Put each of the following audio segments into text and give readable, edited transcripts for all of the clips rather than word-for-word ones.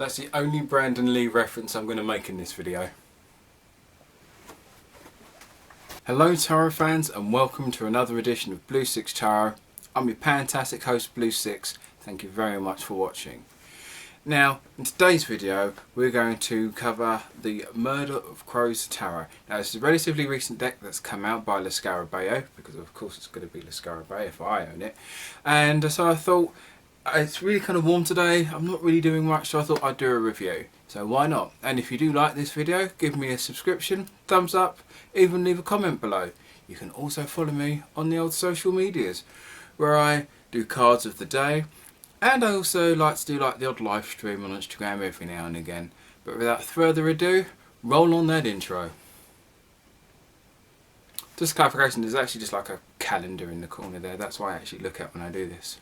That's the only Brandon Lee reference I'm going to make in this video. Hello Tarot fans and welcome to another edition of Blue Sicx Tarot. I'm your fantastic host Blue Sicx. Thank you very much for watching. Now in today's video we're going to cover the Murder of Crows Tarot. Now this is a relatively recent deck that's come out by Sicx, because of course it's going to be Sicx if I own it. And so I thought, it's really kind of warm today, I'm not really doing much, so I thought I'd do a review. So why not? And if you do like this video, give me a subscription, thumbs up, even leave a comment below. You can also follow me on the old social medias, where I do cards of the day, and I also like to do like the odd live stream on Instagram every now and again. But without further ado, roll on that intro. Just a clarification, there's actually just like a calendar in the corner there, that's why I actually look at when I do this.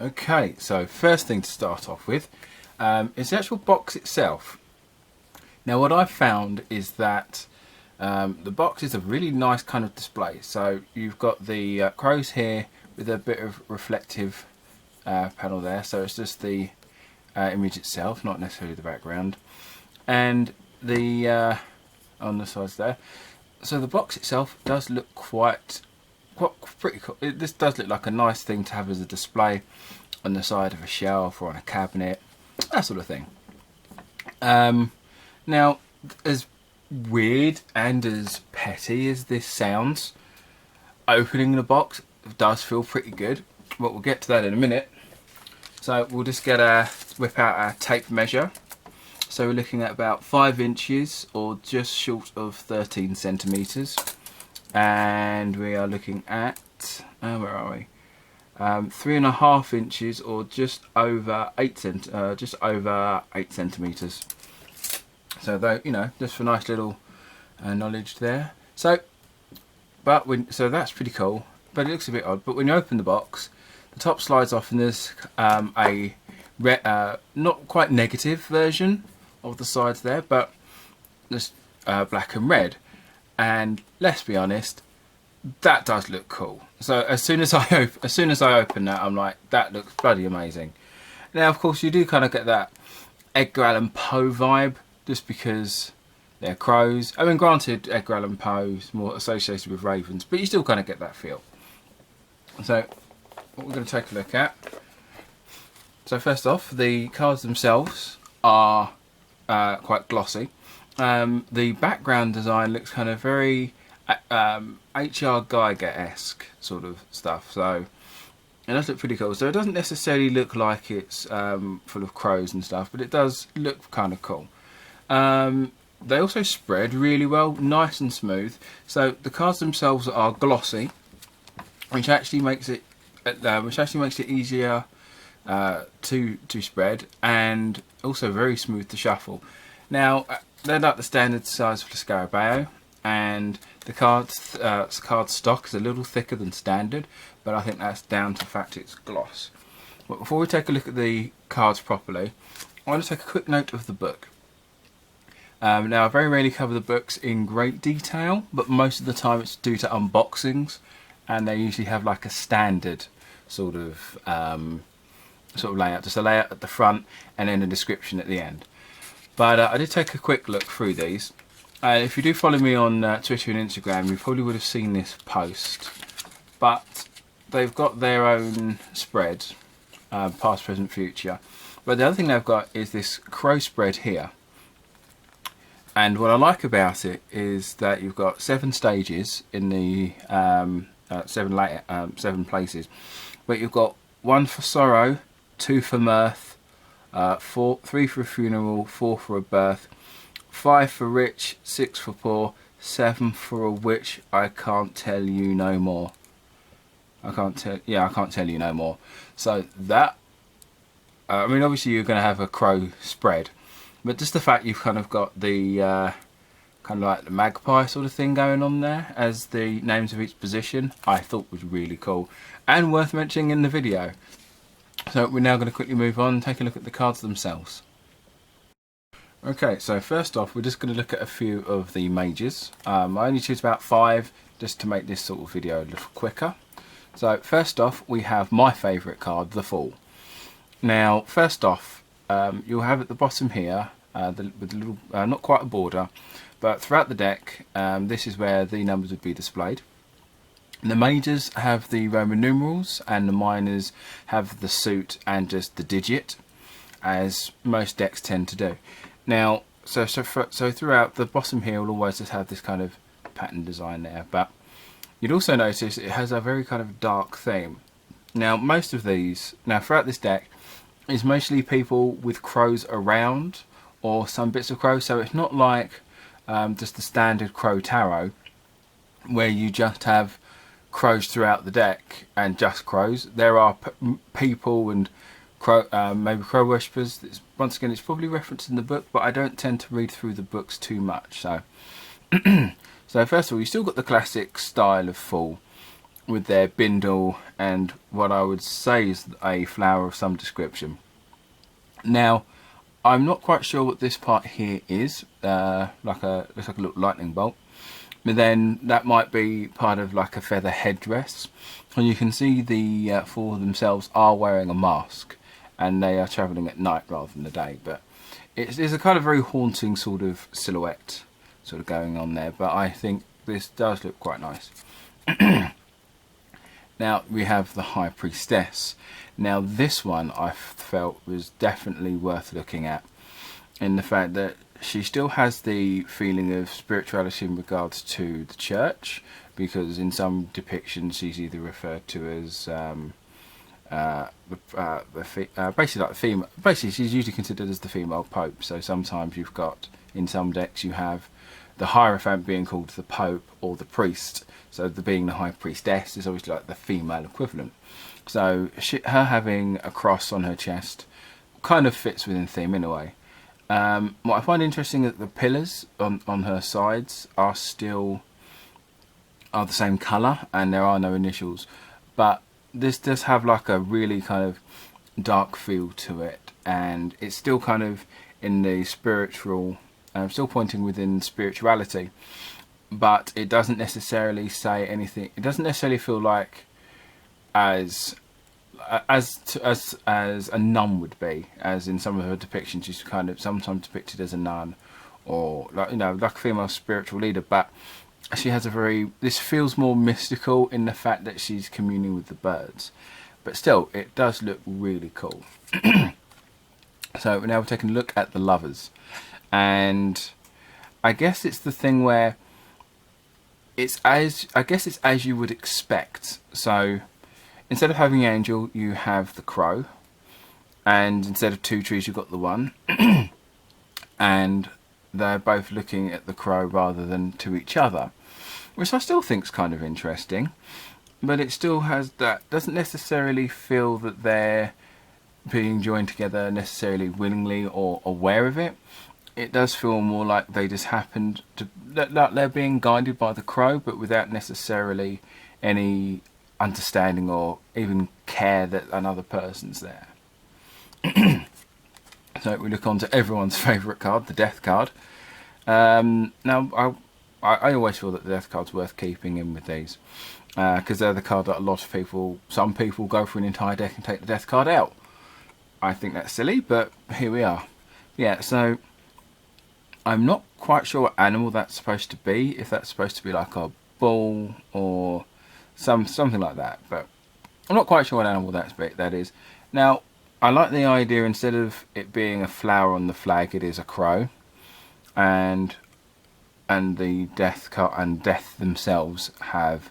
Okay, so first thing to start off with is the actual box itself. Now what I've found is that the box is a really nice kind of display. So you've got the crows here with a bit of reflective panel there, so it's just the image itself, not necessarily the background, and the on the sides there. So the box itself does look pretty cool. This does look like a nice thing to have as a display on the side of a shelf or on a cabinet, that sort of thing. Now, as weird and as petty as this sounds, opening the box does feel pretty good, but we'll get to that in a minute. So we'll just whip out our tape measure. So we're looking at about 5 inches or just short of 13 centimeters. And we are looking at, where are we? 3.5 inches or just over 8 centimeters. So though, you know, just for nice little knowledge there. So that's pretty cool, but it looks a bit odd. But when you open the box, the top slides off, and there's a not quite negative version of the sides there, but just black and red. And let's be honest, that does look cool. So as soon as I open that, I'm like, that looks bloody amazing. Now of course you do kind of get that Edgar Allan Poe vibe, just because they're crows. I mean, granted, Edgar Allan Poe is more associated with ravens, but you still kind of get that feel. So what we're going to take a look at. So first off, the cards themselves are quite glossy. The background design looks kind of very H.R. Geiger-esque sort of stuff, so it does look pretty cool. So it doesn't necessarily look like it's full of crows and stuff, but it does look kind of cool. They also spread really well, nice and smooth. So the cards themselves are glossy, which actually makes it easier to spread, and also very smooth to shuffle. Now they're like the standard size for the Sicx, and the card stock is a little thicker than standard, but I think that's down to the fact it's gloss. But before we take a look at the cards properly, I want to take a quick note of the book. Now I very rarely cover the books in great detail, but most of the time it's due to unboxings, and they usually have like a standard sort of layout, just a layout at the front and then a description at the end. But I did take a quick look through these. If you do follow me on Twitter and Instagram, you probably would have seen this post. But they've got their own spread, past, present, future. But the other thing they've got is this crow spread here. And what I like about it is that you've got 7 stages in the 7 places. But you've got 1 for sorrow, 2 for mirth, 3 for a funeral, 4 for a birth, 5 for rich, 6 for poor, 7 for a witch. I can't tell you no more. I can't tell you no more. So that, I mean, obviously you're going to have a crow spread, but just the fact you've kind of got the kind of like the magpie sort of thing going on there as the names of each position, I thought was really cool and worth mentioning in the video. So we're now going to quickly move on and take a look at the cards themselves. Okay, so first off, we're just going to look at a few of the mages. I only choose about 5 just to make this sort of video a little quicker. So first off, we have my favourite card, the Fool. Now, first off, you'll have at the bottom here, with a little, not quite a border, but throughout the deck, this is where the numbers would be displayed. The mages have the Roman numerals, and the minors have the suit and just the digit, as most decks tend to do. Now, so throughout the bottom here will always just have this kind of pattern design there, but you'd also notice it has a very kind of dark theme. Now, most of these, throughout this deck, is mostly people with crows around, or some bits of crows, so it's not like just the standard crow tarot, where you just have crows throughout the deck and just crows. There are people and maybe crow worshippers. Once again, it's probably referenced in the book, but I don't tend to read through the books too much. So, so first of all, you still got the classic style of Fool with their bindle and what I would say is a flower of some description. Now, I'm not quite sure what this part here is. Looks like a little lightning bolt. But then that might be part of like a feather headdress. And you can see the Fool themselves are wearing a mask, and they are travelling at night rather than the day. But it's a kind of very haunting sort of silhouette sort of going on there. But I think this does look quite nice. Now we have the High Priestess. Now this one I felt was definitely worth looking at, in the fact that she still has the feeling of spirituality in regards to the church, because in some depictions she's either referred to as basically like the female. Basically, she's usually considered as the female pope. So sometimes you've got, in some decks, you have the Hierophant being called the Pope or the Priest. So being the High Priestess is obviously like the female equivalent. So her having a cross on her chest kind of fits within theme in a way. What I find interesting is that the pillars on her sides are the same colour, and there are no initials. But this does have like a really kind of dark feel to it, and it's still kind of in the spiritual, still pointing within spirituality, but it doesn't necessarily say anything. It doesn't necessarily feel like as a nun would be, as in some of her depictions she's kind of sometimes depicted as a nun, or like, you know, like a female spiritual leader, but she has this feels more mystical in the fact that she's communing with the birds, but still it does look really cool. So now we're taking a look at the Lovers, and I guess it's the thing where it's as you would expect. So instead of having the angel, you have the crow, and instead of 2 trees, you've got the one. And they're both looking at the crow rather than to each other, which I still think is kind of interesting. But it still has that, doesn't necessarily feel that they're being joined together necessarily willingly or aware of it. It does feel more like they just happened to, that they're being guided by the crow, but without necessarily any understanding or even care that another person's there. So we look on to everyone's favourite card, the Death card. Now I always feel that the Death card's worth keeping in with these, because they're the card that a lot of people, some people go for an entire deck and take the Death card out. I think that's silly, but here we are. Yeah, so I'm not quite sure what animal that's supposed to be, if that's supposed to be like a bull or something like that, but I'm not quite sure what animal that is. Now, I like the idea, instead of it being a flower on the flag, it is a crow, and the Death card and Death themselves have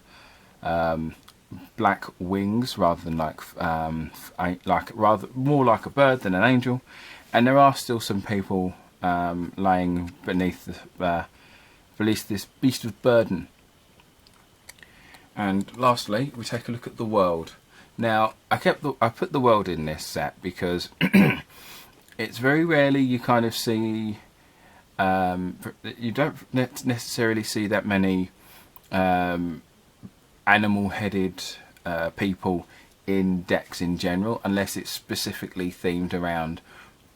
black wings rather than more like a bird than an angel, and there are still some people lying beneath this beast of burden. And lastly, we take a look at the world. Now, I put the world in this set because it's very rarely you kind of see you don't necessarily see that many animal-headed people in decks in general, unless it's specifically themed around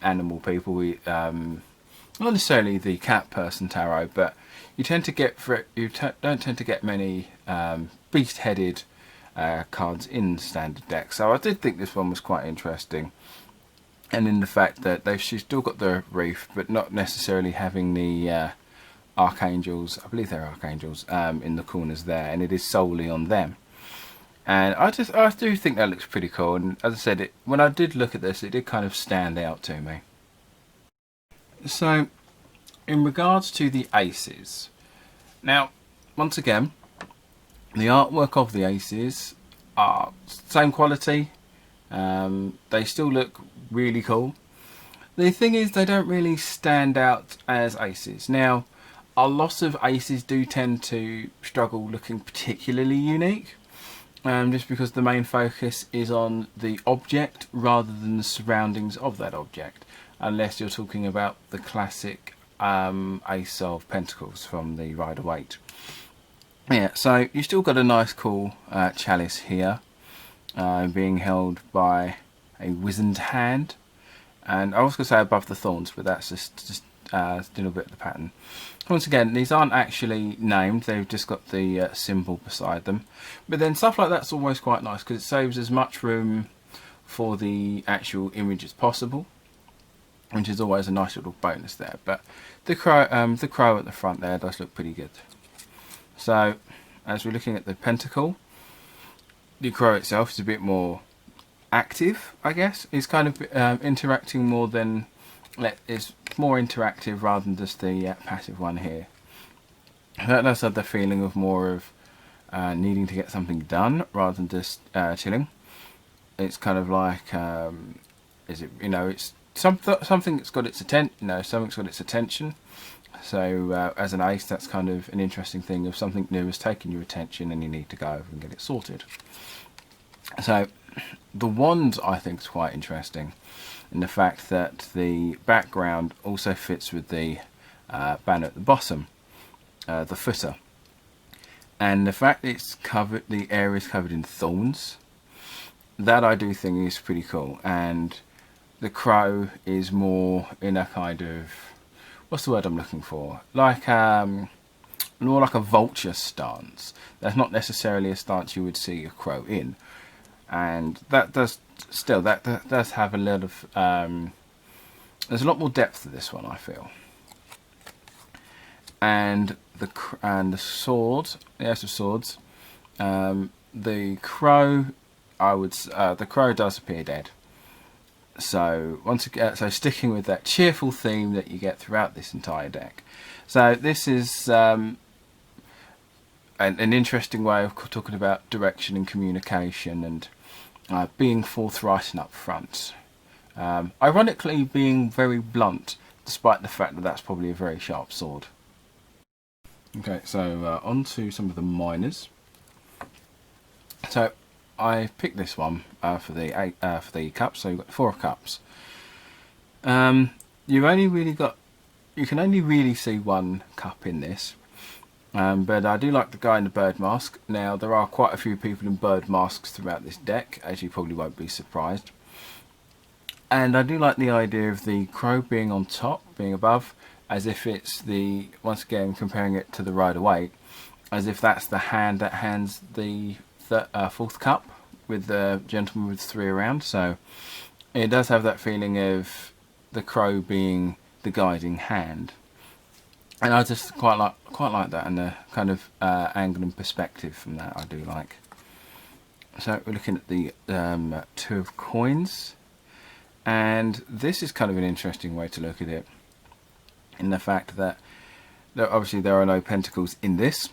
animal people. Not necessarily the cat person tarot, but you tend to get don't tend to get many beast-headed cards in standard decks. So I did think this one was quite interesting, and in the fact that she's still got the reef, but not necessarily having the archangels. I believe they're archangels in the corners there, and it is solely on them. And I do think that looks pretty cool. And as I said, when I did look at this, it did kind of stand out to me. So, in regards to the aces, now once again, the artwork of the aces are same quality. They still look really cool. The thing is, they don't really stand out as aces. Now, a lot of aces do tend to struggle looking particularly unique, just because the main focus is on the object rather than the surroundings of that object, unless you're talking about the classic Ace of Pentacles from the Rider-Waite. Yeah, so you still got a nice cool chalice here, being held by a wizened hand. And I was going to say above the thorns, but that's just a little bit of the pattern. Once again, these aren't actually named, they've just got the symbol beside them. But then stuff like that's always quite nice, because it saves as much room for the actual image as possible, which is always a nice little bonus there. But the crow at the front there does look pretty good. So, as we're looking at the pentacle, the crow itself is a bit more active, I guess. It's kind of interacting more than... is more interactive rather than just the passive one here. That does have the feeling of more of needing to get something done rather than just chilling. It's kind of like, it's something that's got its something's got its attention. So as an ace, that's kind of an interesting thing of something new has taken your attention and you need to go over and get it sorted. So the wand, I think, is quite interesting in the fact that the background also fits with the banner at the bottom, the footer, and the fact it's covered, the area is covered in thorns. That I do think is pretty cool. And the crow is more in a kind of, what's the word I'm looking for? Like more like a vulture stance. That's not necessarily a stance you would see a crow in, and that does have a lot of there's a lot more depth to this one, I feel. And the sword, the Ace of Swords, the crow, the crow does appear dead. So once again, so sticking with that cheerful theme that you get throughout this entire deck. So this is an interesting way of talking about direction and communication and being forthright and upfront. Ironically, being very blunt, despite the fact that that's probably a very sharp sword. Okay, so on to some of the minors. So I picked this one for the cups. So you've got 4 cups. You can only really see 1 cup in this. But I do like the guy in the bird mask. Now, there are quite a few people in bird masks throughout this deck, as you probably won't be surprised. And I do like the idea of the crow being on top, being above, as if it's once again comparing it to the Rider-Waite, as if that's the hand that hands the 4th cup, with the gentleman with 3 around. So it does have that feeling of the crow being the guiding hand. And I just quite like that, and the kind of angle and perspective from that I do like. So we're looking at the 2 of coins, and this is kind of an interesting way to look at it, in the fact that obviously there are no pentacles in this,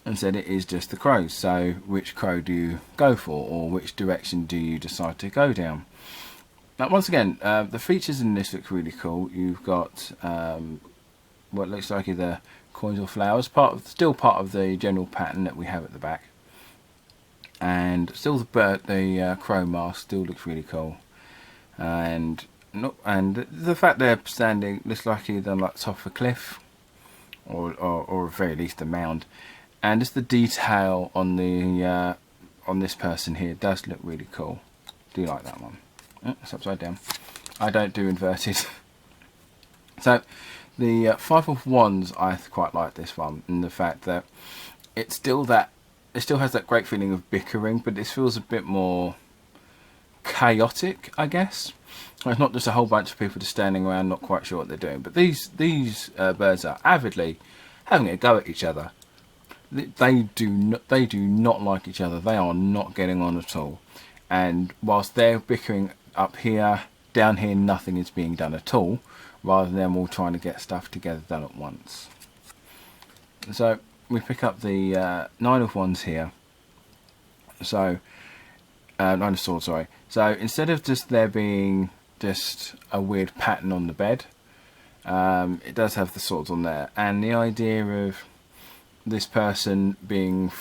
and said it is just the crows. So which crow do you go for, or which direction do you decide to go down? Now once again, the features in this look really cool. You've got what looks like either coins or flowers, still part of the general pattern that we have at the back, and still the crow mask still looks really cool. And and the fact they're standing looks like either on like top of a cliff or at very least a mound, and just the detail on the on this person here does look really cool. Do you like that one? Oh, it's upside down. I don't do inverted. So the Five of Wands, I quite like this one, in the fact that it still has that great feeling of bickering, but this feels a bit more chaotic, I guess. It's not just a whole bunch of people just standing around not quite sure what they're doing, but these birds are avidly having a go at each other. They do not like each other. They are not getting on at all. And whilst they're bickering up here, down here nothing is being done at all, rather than them all trying to get stuff together done at once. So we pick up the Nine of Wands here. So Nine of Swords, sorry. So instead of just there being just a weird pattern on the bed, it does have the swords on there, and the idea of this person being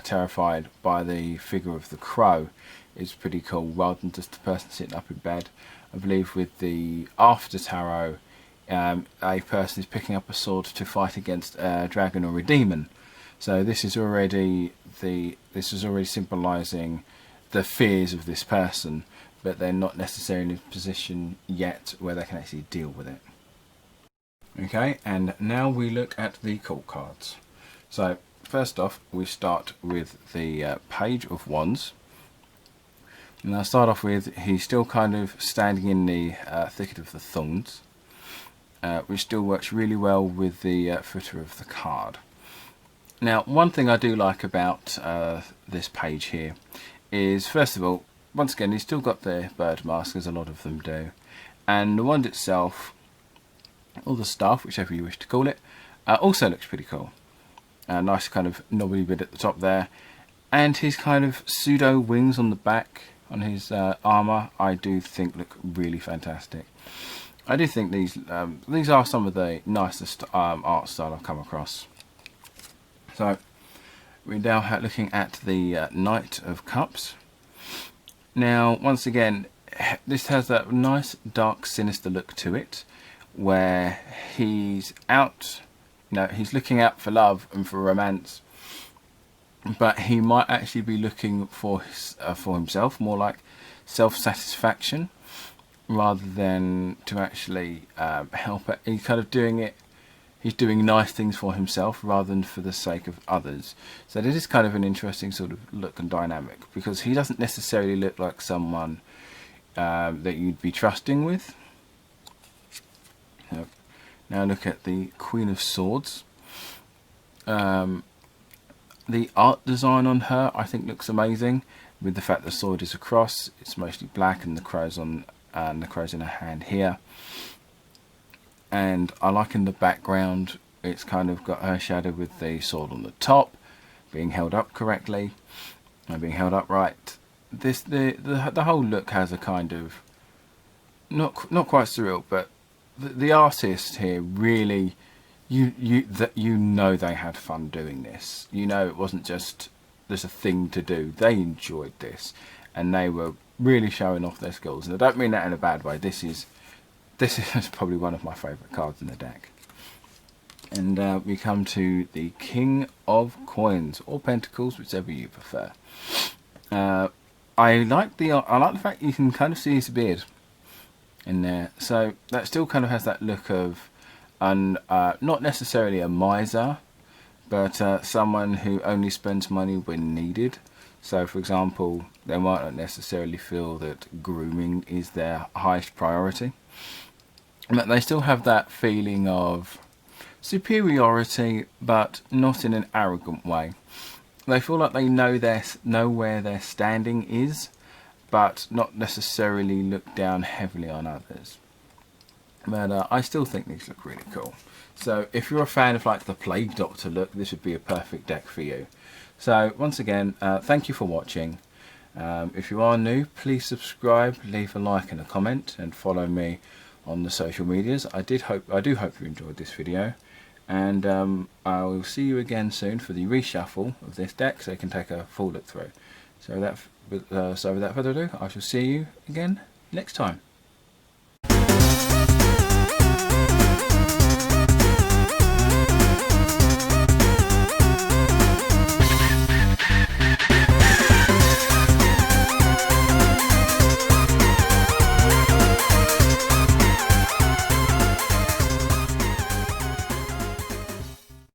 terrified by the figure of the crow is pretty cool, rather than just the person sitting up in bed. I believe with the After Tarot, a person is picking up a sword to fight against a dragon or a demon. So this is already symbolising the fears of this person, but they're not necessarily in a position yet where they can actually deal with it. Okay, and now we look at the court cards. So first off, we start with the Page of Wands. And I'll start off with, he's still kind of standing in the thicket of the thorns, which still works really well with the footer of the card. Now, one thing I do like about this page here is, first of all, once again, he's still got the bird mask, as a lot of them do. And the wand itself, or the staff, whichever you wish to call it, also looks pretty cool. Nice kind of knobbly bit at the top there. And his kind of pseudo wings on the back, on his armour, I do think look really fantastic. I do think these are some of the nicest art style I've come across. So we're now looking at the Knight of Cups. Now, once again, this has that nice dark sinister look to it, where he's out, he's looking out for love and for romance, but he might actually be looking for himself, more like self-satisfaction, rather than to actually help it. He's kind of doing it. He's doing nice things for himself rather than for the sake of others. So this is kind of an interesting sort of look and dynamic, because he doesn't necessarily look like someone that you'd be trusting with. Now look at the Queen of Swords. The art design on her, I think, looks amazing. With the fact the sword is across, it's mostly black, and the crow's in her hand here. And I like in the background, it's kind of got her shadow with the sword on the top, being held up correctly, and being held upright. The whole look has a kind of not quite surreal, but the artist here really, you know they had fun doing this. It wasn't just a thing to do. They enjoyed this, and they were really showing off their skills. And I don't mean that in a bad way. This is probably one of my favourite cards in the deck. And we come to the King of Coins, or Pentacles, whichever you prefer. I like the fact you can kind of see his beard in there. So that still kind of has that look of not necessarily a miser, but someone who only spends money when needed. So, for example, they might not necessarily feel that grooming is their highest priority, but they still have that feeling of superiority, but not in an arrogant way. They feel like they know where their standing is, but not necessarily look down heavily on others. But I still think these look really cool. So if you're a fan of like the Plague Doctor look, this would be a perfect deck for you. So once again, thank you for watching. If you are new, please subscribe, leave a like and a comment, and follow me on the social medias. I do hope you enjoyed this video, and I will see you again soon for the reshuffle of this deck, so you can take a full look through. So without further ado, I shall see you again next time.